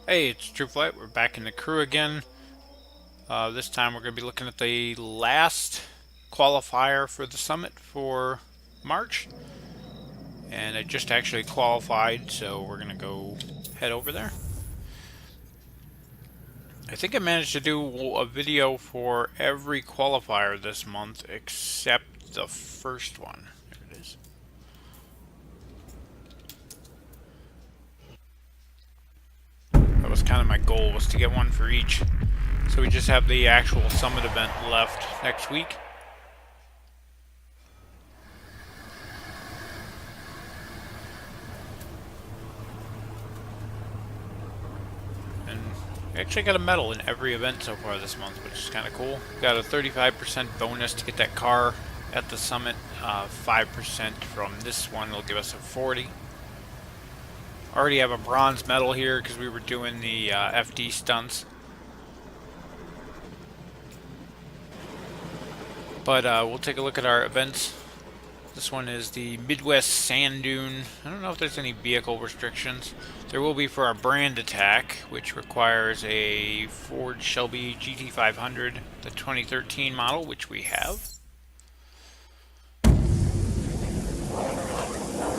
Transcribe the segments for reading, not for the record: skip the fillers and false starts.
Hey, it's Trueflight. We're back in the crew again. This time we're going to be looking at the last qualifier for the summit for March. And I just actually qualified, so we're going to go head over there. I think I managed to do a video for every qualifier this month except the first one. There it is. That was kind of my goal, was to get one for each. So we just have the actual summit event left next week. And I actually got a medal in every event so far this month, which is kind of cool. Got a 35% bonus to get that car at the summit. 5% from this one will give us a 40. Already have a bronze medal here because we were doing the FD stunts. But we'll take a look at our events. This one is the Midwest Sand Dune. I don't know if there's any vehicle restrictions. There will be for our brand attack, which requires a Ford Shelby GT500, the 2013 model, which we have.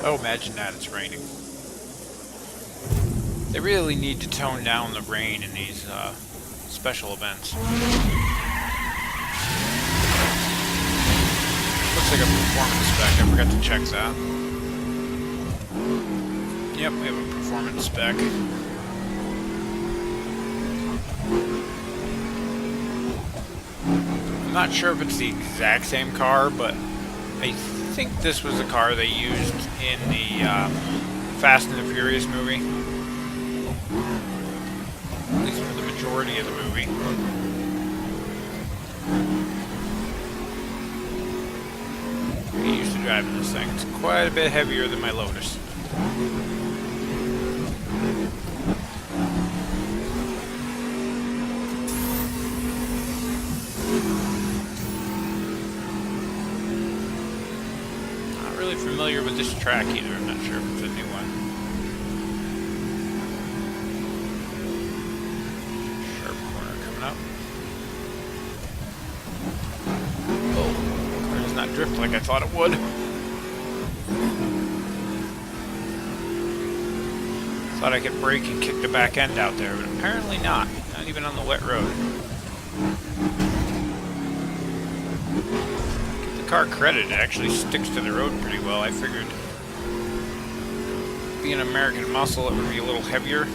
Oh, imagine that, it's raining. They really need to tone down the rain in these special events. Looks like a performance spec, I forgot to check that. Yep, we have a performance spec. I'm not sure if it's the exact same car, but I think this was the car they used in the Fast and the Furious movie. At least for the majority of the movie. I'm used to driving this thing. It's quite a bit heavier than my Lotus. Not really familiar with this track either. I'm not sure if it's a new one. Sharp corner coming up. Oh, car does not drift like I thought it would. Thought I could brake and kick the back end out there, but apparently not. Not even on the wet road. Give the car credit, it actually sticks to the road pretty well. I figured being American muscle, it would be a little heavier.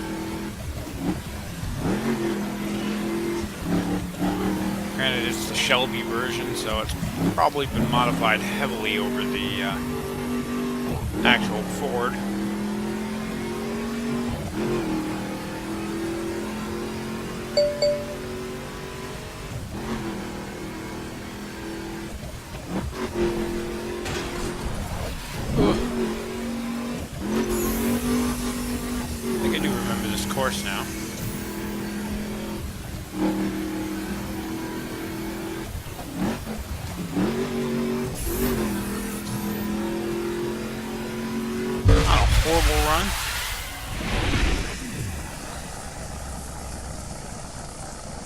Granted, it's the Shelby version, so it's probably been modified heavily over the actual Ford. I think I do remember this course now. Not a horrible run.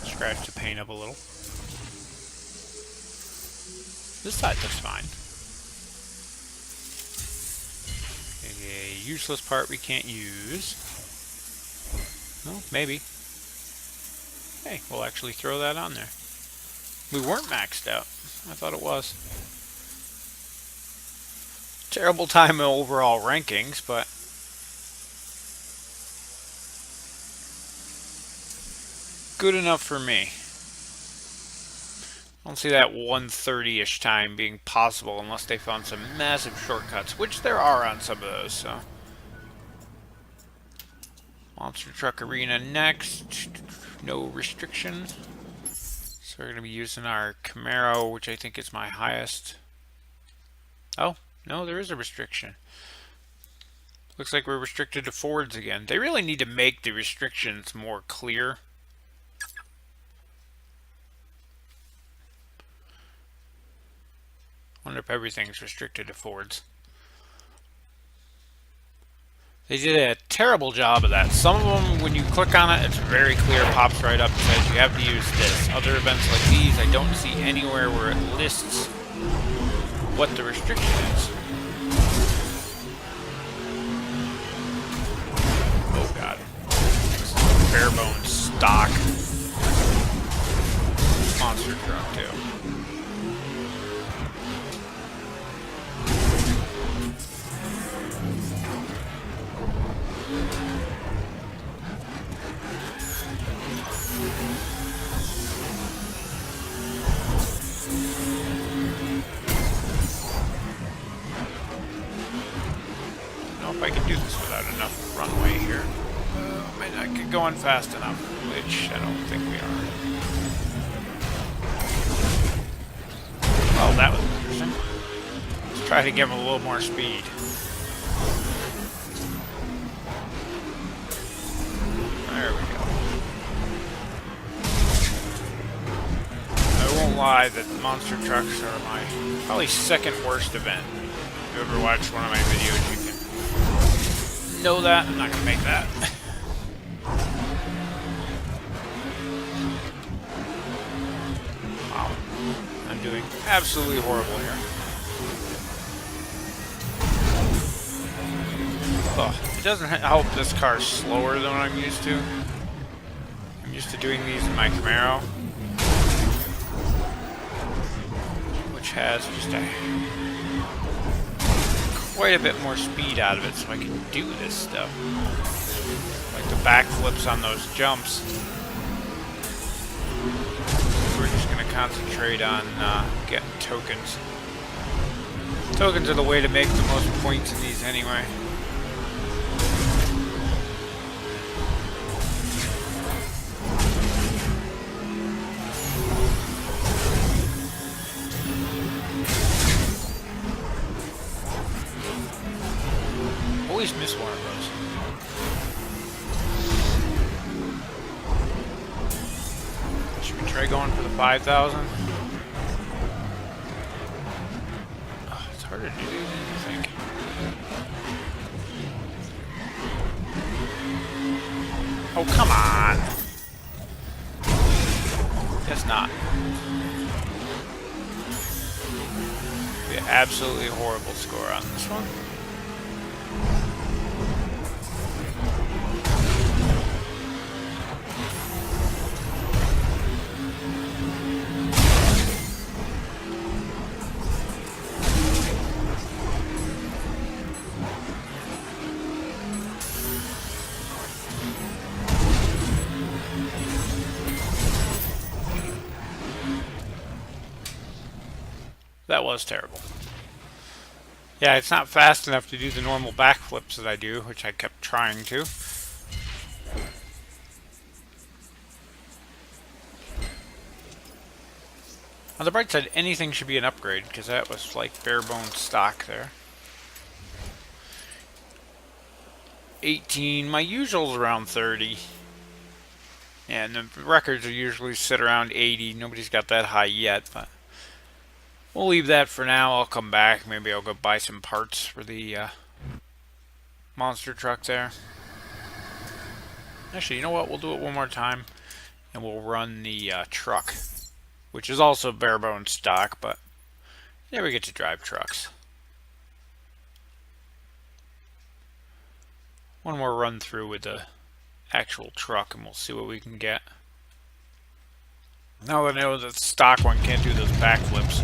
Scratch the paint up a little. This side looks fine. A useless part we can't use. Well, maybe. Hey, we'll actually throw that on there. We weren't maxed out. I thought it was. Terrible time in overall rankings, but good enough for me. I don't see that 130-ish time being possible unless they found some massive shortcuts, which there are on some of those, so. Monster Truck Arena next. No restriction. So we're going to be using our Camaro, which I think is my highest. Oh, no, there is a restriction. Looks like we're restricted to Fords again. They really need to make the restrictions more clear. Wonder if everything's restricted to Fords. They did a terrible job of that. Some of them, when you click on it, it's very clear, pops right up and says you have to use this. Other events like these, I don't see anywhere where it lists what the restriction is. Oh god. This is a bare bones stock monster truck too. If I can do this without enough runway here. Might not get going fast enough, which I don't think we are. Oh, that was interesting. Let's try to give him a little more speed. There we go. I won't lie that monster trucks are my probably second worst event. If you ever watched one of my videos, you can know that. I'm not gonna make that. Wow. I'm doing absolutely horrible here. Oh, it doesn't help this car slower than what I'm used to. I'm used to doing these in my Camaro, which has just quite a bit more speed out of it, so I can do this stuff. Like the backflips on those jumps. We're just going to concentrate on getting tokens. Tokens are the way to make the most points in these anyway. Always miss one of those. Should we try going for the 5,000? Oh, it's harder to do than you think. Oh, come on! Guess not. Be an absolutely horrible score on this one. That was terrible. Yeah, it's not fast enough to do the normal backflips that I do, which I kept trying to. On the bright side, anything should be an upgrade, because that was like bare bones stock there. 18, my usual's around 30. And the records are usually sit around 80. Nobody's got that high yet, but we'll leave that for now. I'll come back. Maybe I'll go buy some parts for the monster truck there. Actually, you know what? We'll do it one more time, and we'll run the truck, which is also bare bones stock, but there we get to drive trucks. One more run through with the actual truck, and we'll see what we can get. Now that I know that the stock one can't do those backflips.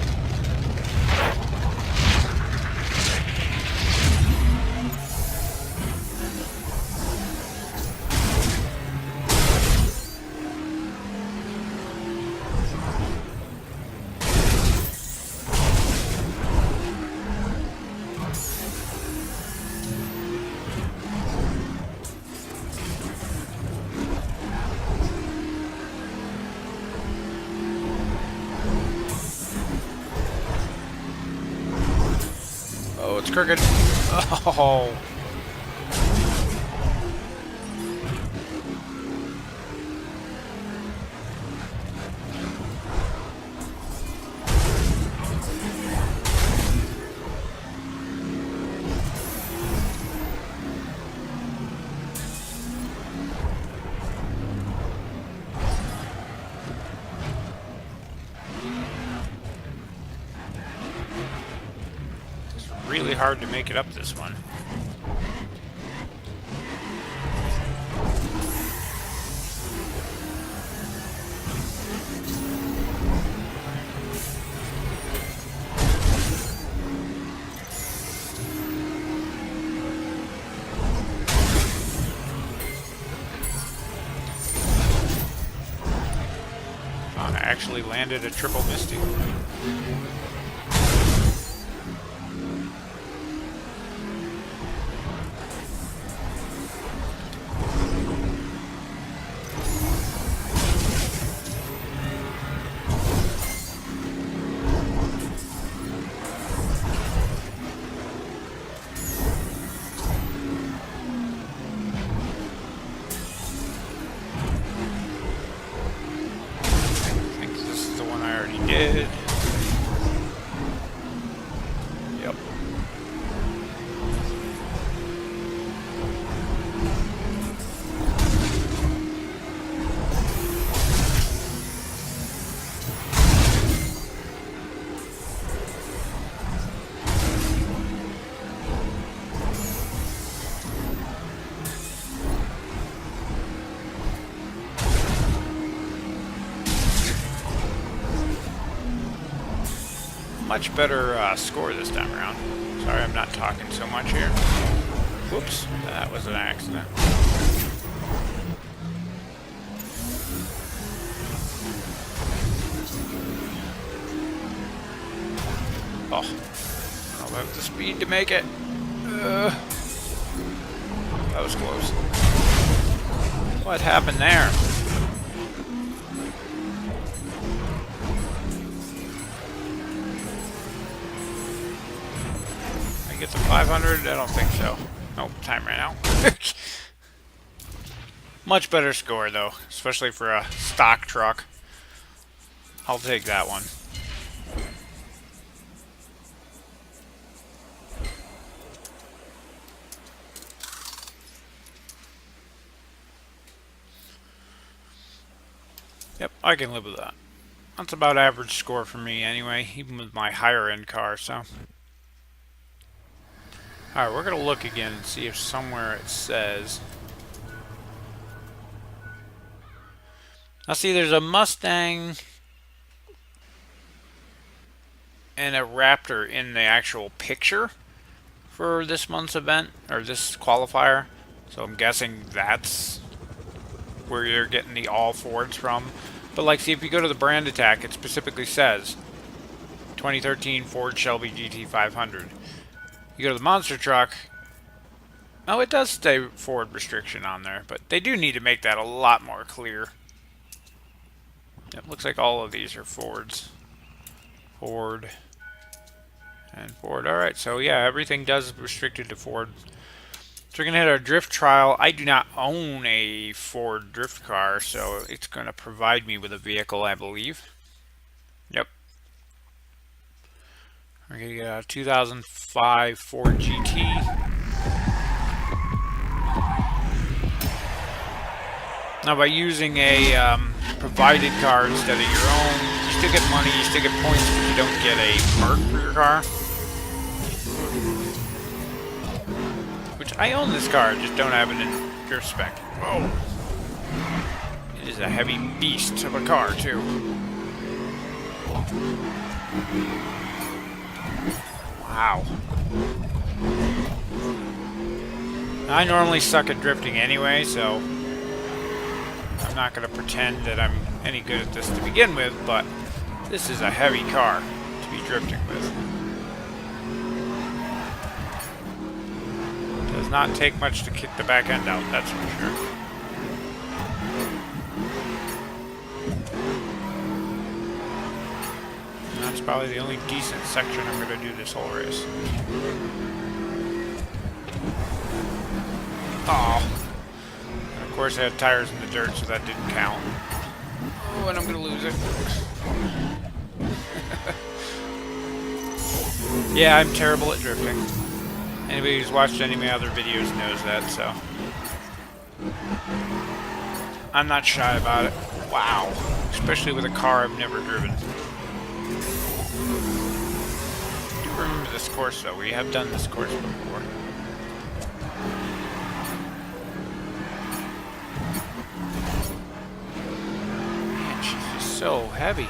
Oh, it's crooked. Oh. hard to make it up this one. I actually landed a triple Misty. Did. Yep. Much better score this time around. Sorry, I'm not talking so much here. Whoops, that was an accident. Oh, I don't have the speed to make it. That was close. What happened there? Get the 500? I don't think so. Nope, time ran out. Much better score though, especially for a stock truck. I'll take that one. Yep, I can live with that. That's about average score for me anyway, even with my higher end car, so. Alright, we're going to look again and see if somewhere it says. Now see, there's a Mustang and a Raptor in the actual picture for this month's event, or this qualifier. So I'm guessing that's where you're getting the all Fords from. But like, see, if you go to the brand attack, it specifically says 2013 Ford Shelby GT500. You go to the monster truck. Oh, it does say Ford restriction on there, but they do need to make that a lot more clear. It looks like all of these are Fords. Ford and Ford. Alright, so yeah, everything does restricted to Ford. So we're going to hit our drift trial. I do not own a Ford drift car, so it's going to provide me with a vehicle, I believe. Yep. We're going to get a 2005 Ford GT. Now, by using a provided car instead of your own, you still get money, you still get points, but you don't get a mark for your car. Which, I own this car, I just don't have it in drift spec. Whoa! It is a heavy beast of a car, too. Wow. I normally suck at drifting anyway, so I'm not going to pretend that I'm any good at this to begin with, but this is a heavy car to be drifting with. Does not take much to kick the back end out, that's for sure. That's probably the only decent section I'm going to do this whole race. Oh. And of course I had tires in the dirt, so that didn't count. Oh, and I'm going to lose it. Yeah, I'm terrible at drifting. Anybody who's watched any of my other videos knows that, so. I'm not shy about it. Wow. Especially with a car I've never driven. I remember remember this course, though. We have done this course before. Man, she's just so heavy.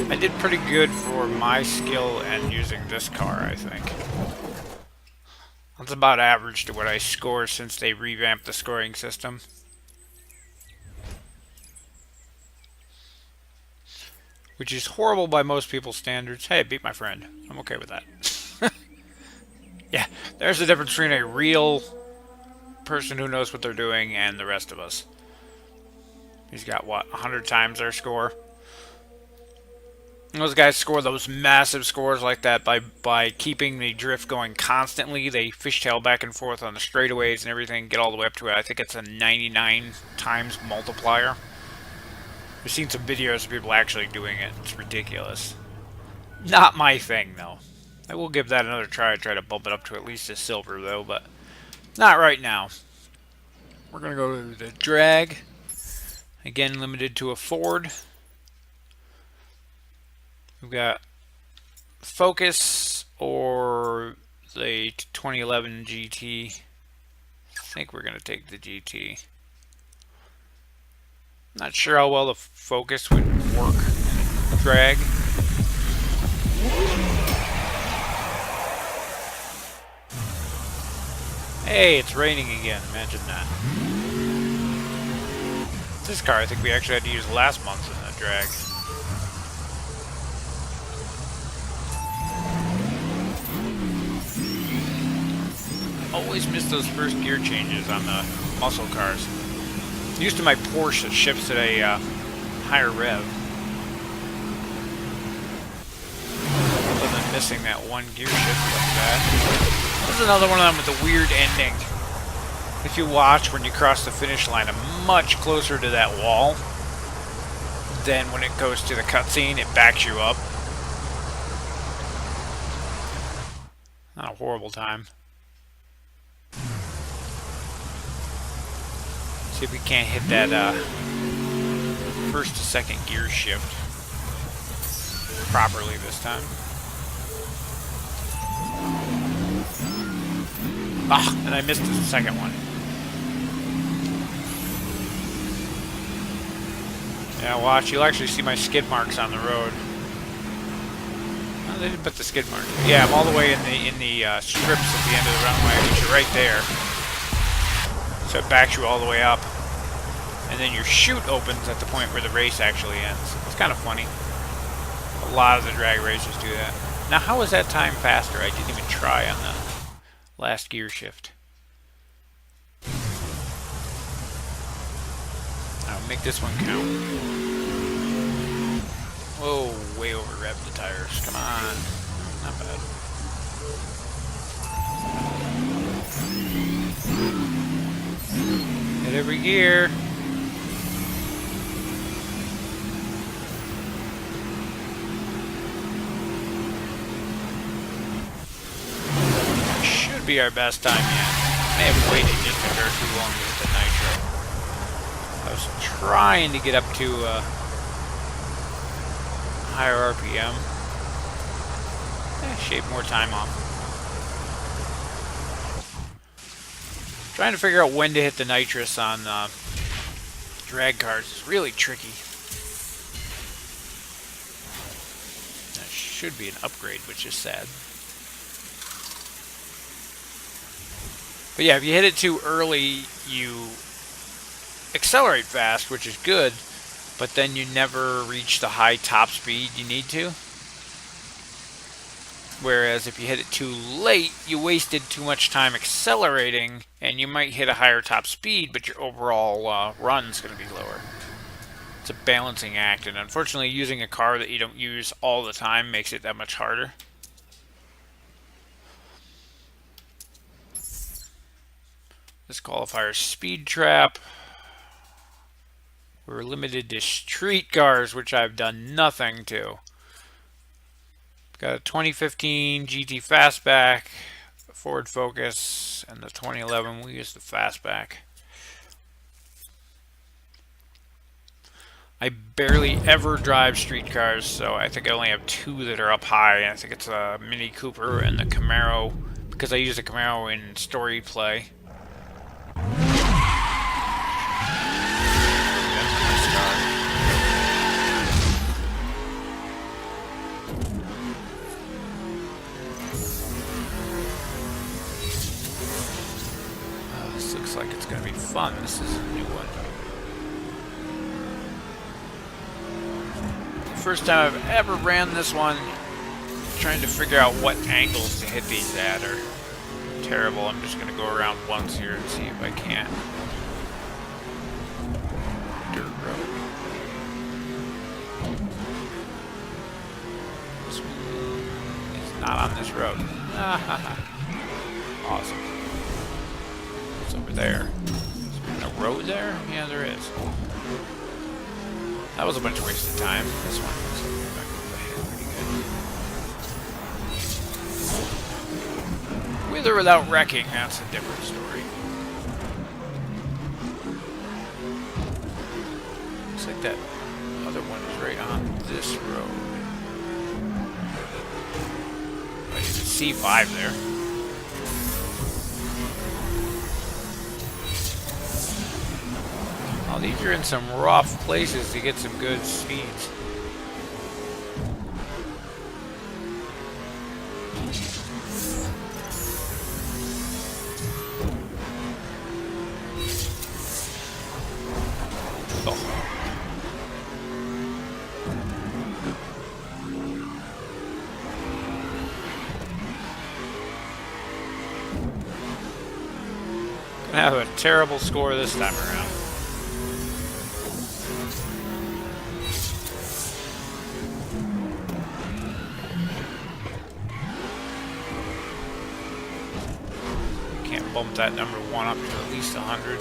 I did pretty good for my skill and using this car, I think. That's about average to what I score since they revamped the scoring system. Which is horrible by most people's standards. Hey, beat my friend. I'm okay with that. Yeah, there's the difference between a real person who knows what they're doing and the rest of us. He's got, what, 100 times our score? Those guys score those massive scores like that by keeping the drift going constantly. They fishtail back and forth on the straightaways and everything, get all the way up to it. I think it's a 99 times multiplier. I've seen some videos of people actually doing it. It's ridiculous. Not my thing, though. I will give that another try. Try to bump it up to at least a silver, though, but not right now. We're going to go to the drag. Again, limited to a Ford. We've got Focus or the 2011 GT. I think we're going to take the GT. Not sure how well the Focus would work in drag. Hey, it's raining again. Imagine that. This car I think we actually had to use last month in the drag. Always miss those first gear changes on the muscle cars. Used to my Porsche that shifts at a higher rev. Other than missing that one gear shift like that. This is another one of them with a weird ending. If you watch when you cross the finish line, I'm much closer to that wall than when it goes to the cutscene. It backs you up. Not a horrible time. See if we can't hit that first to second gear shift properly this time. Ah, and I missed the second one. Yeah, watch. You'll actually see my skid marks on the road. Oh, they didn't put the skid marks. Yeah, I'm all the way in the strips at the end of the runway, which are right there. So it backs you all the way up. And then your chute opens at the point where the race actually ends. It's kind of funny. A lot of the drag races do that. Now, how is that time faster? I didn't even try on the last gear shift. I'll make this one count. Whoa, way over revved the tires. Come on. Not bad. Hit every gear. Should be our best time yet. May have waited just a hair too long to hit the nitro. I was trying to get up to higher RPM. Shave more time off. Trying to figure out when to hit the nitrous on drag cars is really tricky. That should be an upgrade, which is sad. But yeah, if you hit it too early, you accelerate fast, which is good, but then you never reach the high top speed you need to. Whereas if you hit it too late, you wasted too much time accelerating, and you might hit a higher top speed, but your overall run's going to be lower. It's a balancing act, and unfortunately using a car that you don't use all the time makes it that much harder. This qualifier speed trap. We're limited to street cars, which I've done nothing to. Got a 2015 GT Fastback, Ford Focus, and the 2011 we use the Fastback. I barely ever drive street cars, so I think I only have two that are up high. I think it's a Mini Cooper and the Camaro, because I use the Camaro in story play. This looks like it's going to be fun. This is a new one. First time I've ever ran this one. Trying to figure out what angles to hit these at are terrible. I'm just going to go around once here and see if I can. Dirt road. This one is not on this road. Awesome. What's over there? Is there a road there? Yeah, there is. That was a bunch of wasted time. This one looks like we're back over the head pretty good. With or without wrecking, that's a different story. Looks like that other one is right on this road. I see C5 there. Oh, these are in some rough places to get some good speeds. Oh. Gonna have a terrible score this time around. Bump that number one up to at least 100.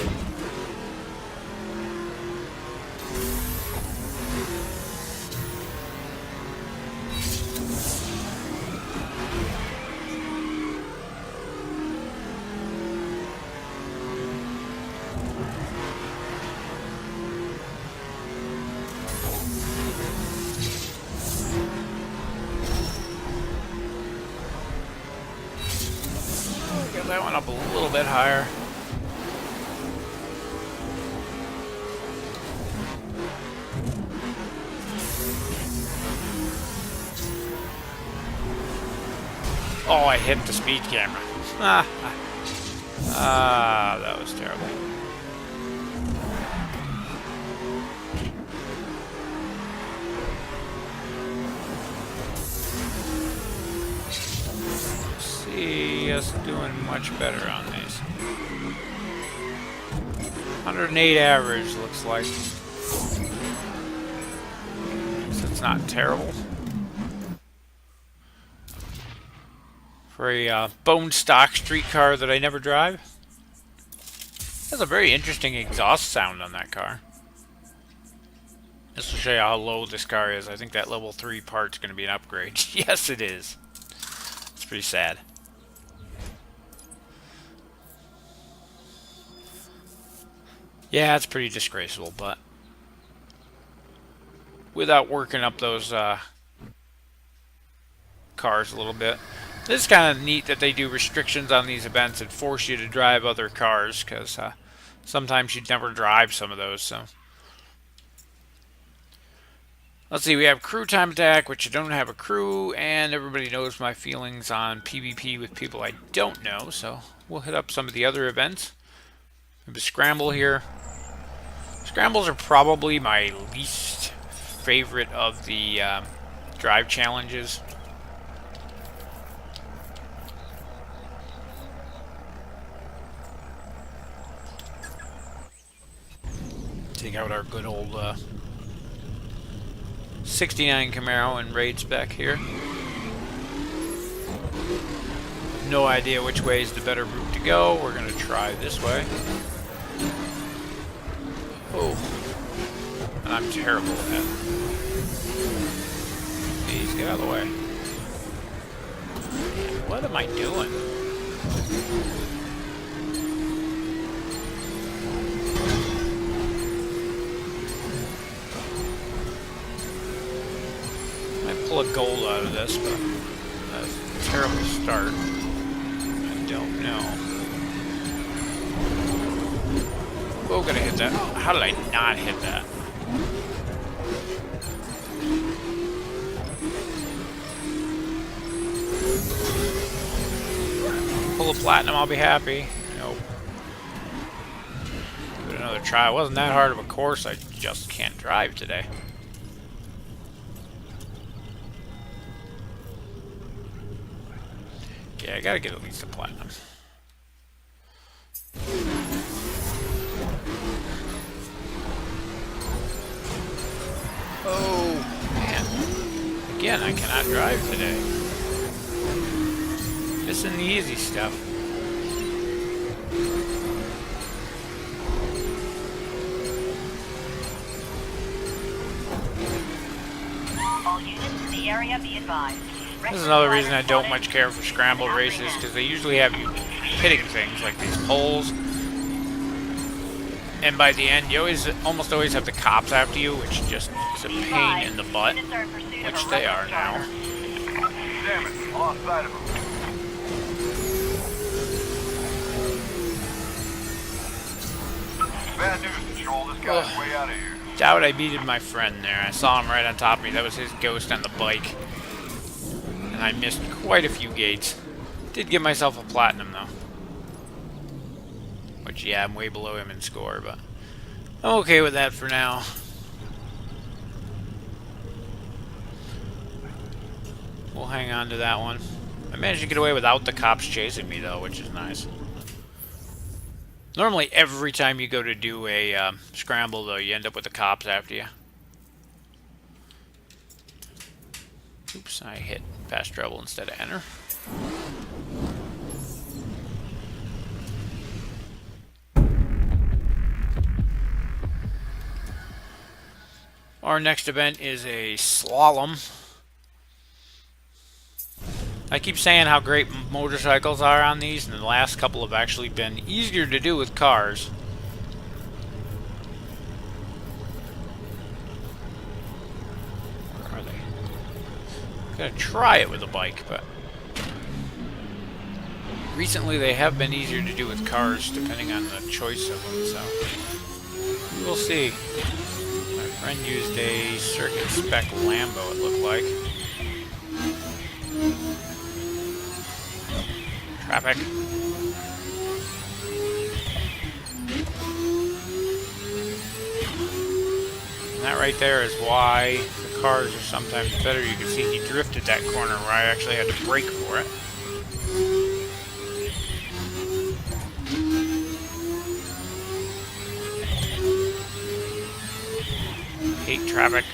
Get that one up a little bit higher. Oh, I hit the speed camera. That was terrible. See us doing much better on these. 108 average looks like. So it's not terrible. For a bone stock street car that I never drive. Has a very interesting exhaust sound on that car. This will show you how low this car is. I think that level 3 part's going to be an upgrade. Yes, it is. It's pretty sad. Yeah, it's pretty disgraceful, but without working up those cars a little bit. This is kind of neat that they do restrictions on these events and force you to drive other cars, because sometimes you'd never drive some of those. So let's see, we have crew time attack, which I don't have a crew, and everybody knows my feelings on PvP with people I don't know, so we'll hit up some of the other events. We have a scramble here. Scrambles are probably my least favorite of the drive challenges. Take out our good old 69 Camaro in raid spec here. No idea which way is the better route to go. We're going to try this way. Oh. And I'm terrible at that. Please, get out of the way. What am I doing? Might pull a gold out of this, but that's a terrible start. I don't know. Oh, gonna hit that. How did I not hit that? Pull a platinum, I'll be happy. Nope. Give it another try. It wasn't that hard of a course, I just can't drive today. Yeah, I gotta get at least a platinum. Oh, man. Again, I cannot drive today. Missing the easy stuff. All units in the area be advised. This is another reason I don't much care for scramble races, because they usually have you hitting things like these poles. And by the end, you almost always have the cops after you, which just is a pain in the butt. Which they are now. Damn it, lost sight of him. Bad news, Patrol. This guy's way out of here. Doubt I beated my friend there. I saw him right on top of me. That was his ghost on the bike. And I missed quite a few gates. Did give myself a platinum, though. Which, yeah, I'm way below him in score, but I'm okay with that for now. We'll hang on to that one. I managed to get away without the cops chasing me, though, which is nice. Normally, every time you go to do a scramble, though, you end up with the cops after you. Oops, I hit fast travel instead of enter. Our next event is a slalom. I keep saying how great motorcycles are on these, and the last couple have actually been easier to do with cars. Where are they? I'm gonna try it with a bike, but recently they have been easier to do with cars, depending on the choice of them, so we'll see. My friend used a circuit spec Lambo, it looked like. Traffic. And that right there is why the cars are sometimes better. You can see he drifted that corner where I actually had to brake for it. Hate traffic.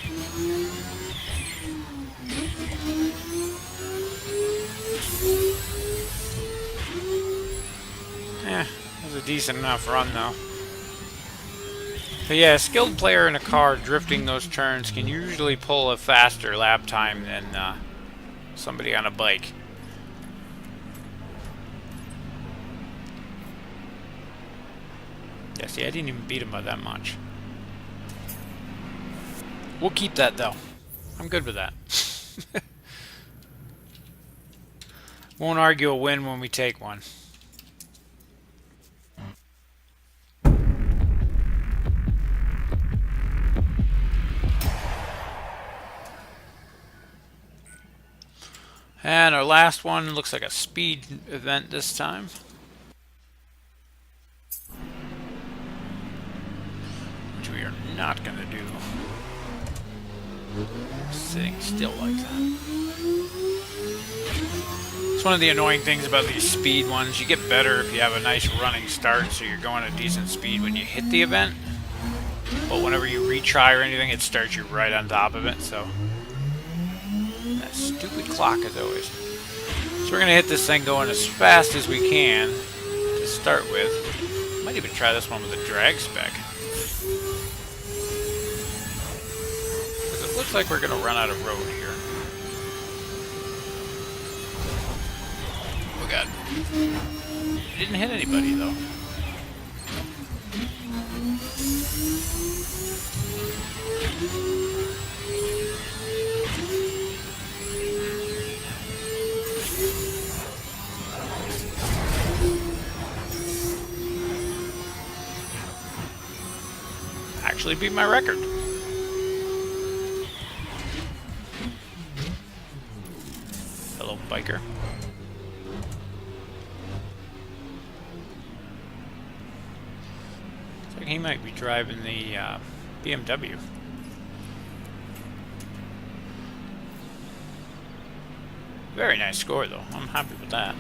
It was a decent enough run, though. But yeah, a skilled player in a car drifting those turns can usually pull a faster lap time than somebody on a bike. Yeah, see, I didn't even beat him by that much. We'll keep that, though. I'm good with that. Won't argue a win when we take one. And our last one looks like a speed event this time. Which we are not going to do. Sitting still like that. It's one of the annoying things about these speed ones. You get better if you have a nice running start, so you're going at decent speed when you hit the event. But whenever you retry or anything, it starts you right on top of it, so... That stupid clock, as always. It's So we're going to hit this thing going as fast as we can to start with. Might even try this one with a drag spec. Because it looks like we're going to run out of road here. Oh god. It didn't hit anybody though. Actually beat my record. Hello, biker. Looks like he might be driving the BMW. Very nice score, though. I'm happy with that.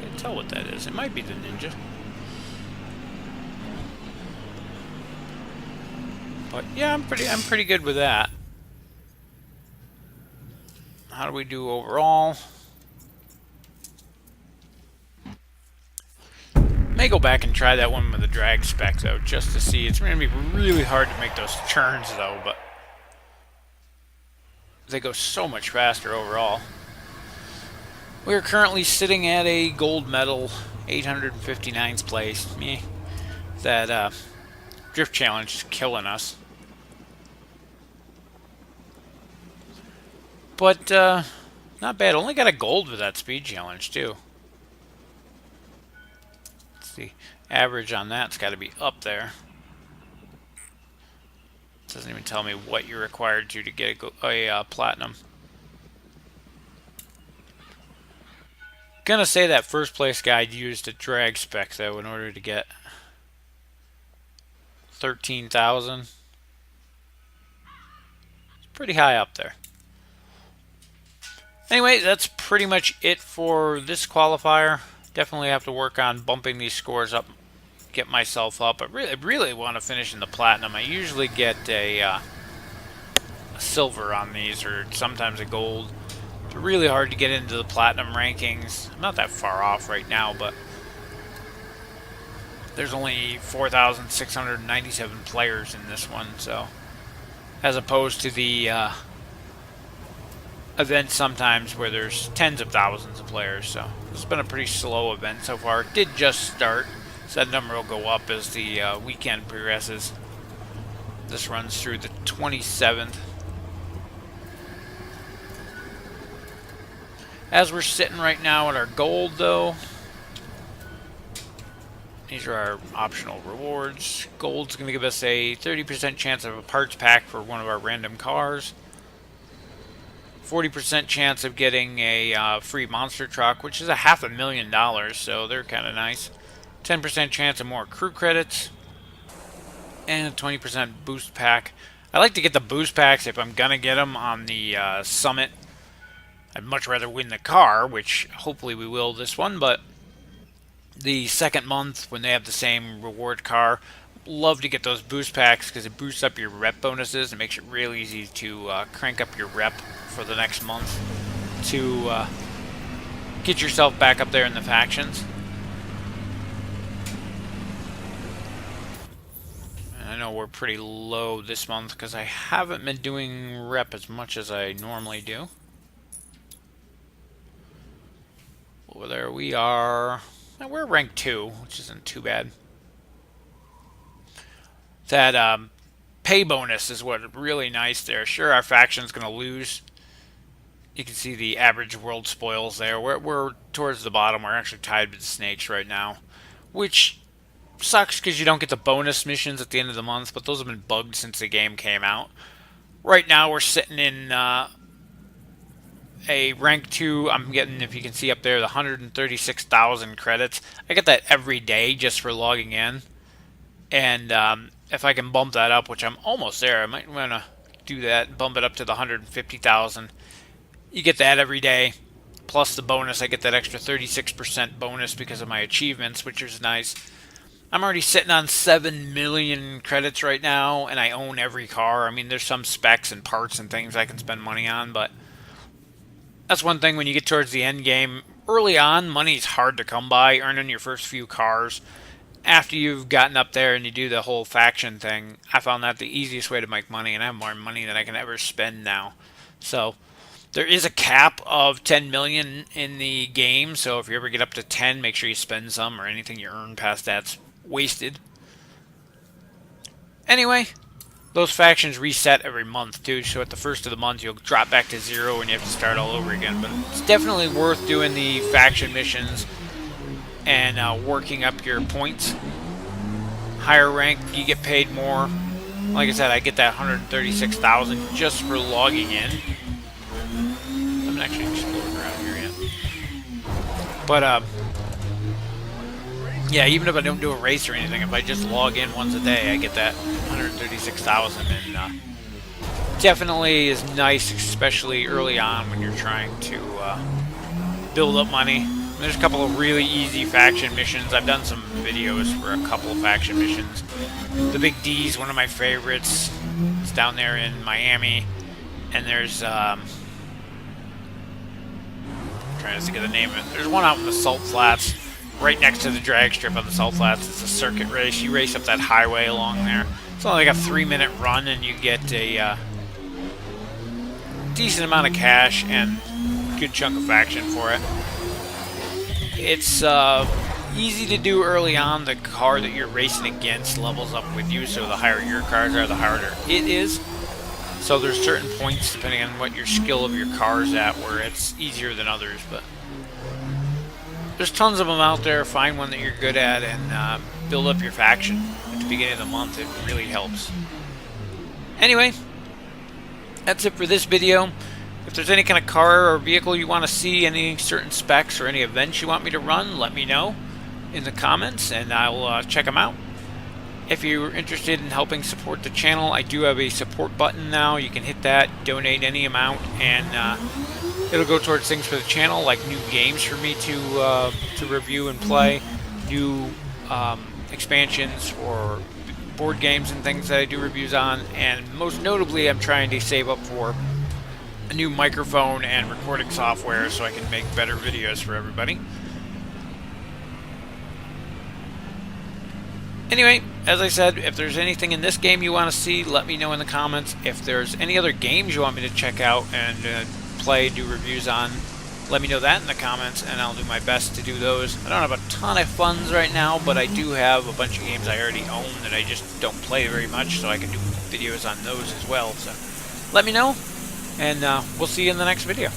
Can't tell what that is. It might be the Ninja. But yeah, I'm pretty good with that. How do we do overall? May go back and try that one with the drag spec though, just to see. It's going to be really hard to make those turns though, but they go so much faster overall. We are currently sitting at a gold medal, 859th place. Me, that drift challenge is killing us. But not bad. Only got a gold with that speed challenge too. Let's see, average on that's got to be up there. It doesn't even tell me what you're required to get a platinum. Gonna say that first place guide used a drag spec though in order to get 13,000. It's pretty high up there. Anyway, that's pretty much it for this qualifier. Definitely have to work on bumping these scores up, get myself up. I really want to finish in the platinum. I usually get a silver on these, or sometimes a gold. It's really hard to get into the platinum rankings. I'm not that far off right now, but there's only 4,697 players in this one, so as opposed to the event sometimes where there's tens of thousands of players. So it's been a pretty slow event so far. It did just start, so that number will go up as the weekend progresses. This runs through the 27th. As we're sitting right now at our gold though, these are our optional rewards. Gold's going to give us a 30% chance of a parts pack for one of our random cars. 40% chance of getting a free monster truck, which is a $500,000, so they're kind of nice. 10% chance of more crew credits, and a 20% boost pack. I like to get the boost packs if I'm gonna get them on the Summit. I'd much rather win the car, which hopefully we will this one, but the second month when they have the same reward car, love to get those boost packs because it boosts up your rep bonuses and makes it real easy to crank up your rep for the next month to get yourself back up there in the factions. And I know we're pretty low this month because I haven't been doing rep as much as I normally do. Over there we are. We're rank 2, which isn't too bad. That pay bonus is what really nice there. Sure, our faction's going to lose. You can see the average world spoils there. We're towards the bottom. We're actually tied with the snakes right now, which sucks because you don't get the bonus missions at the end of the month, but those have been bugged since the game came out. Right now we're sitting in a rank 2. I'm getting, if you can see up there, the 136,000 credits. I get that every day just for logging in. And if I can bump that up, which I'm almost there, I might want to do that and bump it up to the 150,000. You get that every day, plus the bonus. I get that extra 36% bonus because of my achievements, which is nice. I'm already sitting on 7 million credits right now, and I own every car. I mean, there's some specs and parts and things I can spend money on, but That's one thing when you get towards the end game. Early on, money's hard to come by, earning your first few cars. After you've gotten up there and you do the whole faction thing, I found that the easiest way to make money, and I have more money than I can ever spend now. So there is a cap of 10 million in the game, so if you ever get up to 10, make sure you spend some, or anything you earn past that's wasted. Anyway, those factions reset every month too, so at the first of the month you'll drop back to 0 and you have to start all over again. But it's definitely worth doing the faction missions and working up your points. Higher rank, you get paid more. Like I said, I get that 136,000 just for logging in. I haven't actually explored around here yet. But yeah, even if I don't do a race or anything, if I just log in once a day, I get that 136,000, and definitely is nice, especially early on when you're trying to build up money. There's a couple of really easy faction missions. I've done some videos for a couple of faction missions. The Big D is one of my favorites. It's down there in Miami. And there's, trying to think of the name of it. There's one out in the Salt Flats, right next to the drag strip on the Salt Flats. It's a circuit race. You race up that highway along there. It's only like a 3-minute run, and you get a decent amount of cash and a good chunk of faction for it. It's easy to do early on. The car that you're racing against levels up with you, so the higher your cars are, the harder it is. So there's certain points, depending on what your skill of your car is at, where it's easier than others. But there's tons of them out there. Find one that you're good at and build up your faction at the beginning of the month. It really helps. Anyway, that's it for this video. If there's any kind of car or vehicle you want to see, any certain specs or any events you want me to run, let me know in the comments and I'll check them out. If you're interested in helping support the channel, I do have a support button now. You can hit that, donate any amount, and it'll go towards things for the channel, like new games for me to review and play, new expansions or board games and things that I do reviews on, and most notably I'm trying to save up for a new microphone and recording software so I can make better videos for everybody. Anyway, as I said, if there's anything in this game you want to see, let me know in the comments. If there's any other games you want me to check out and play, do reviews on, let me know that in the comments, and I'll do my best to do those. I don't have a ton of funds right now, but I do have a bunch of games I already own that I just don't play very much, so I can do videos on those as well. So let me know, and we'll see you in the next video.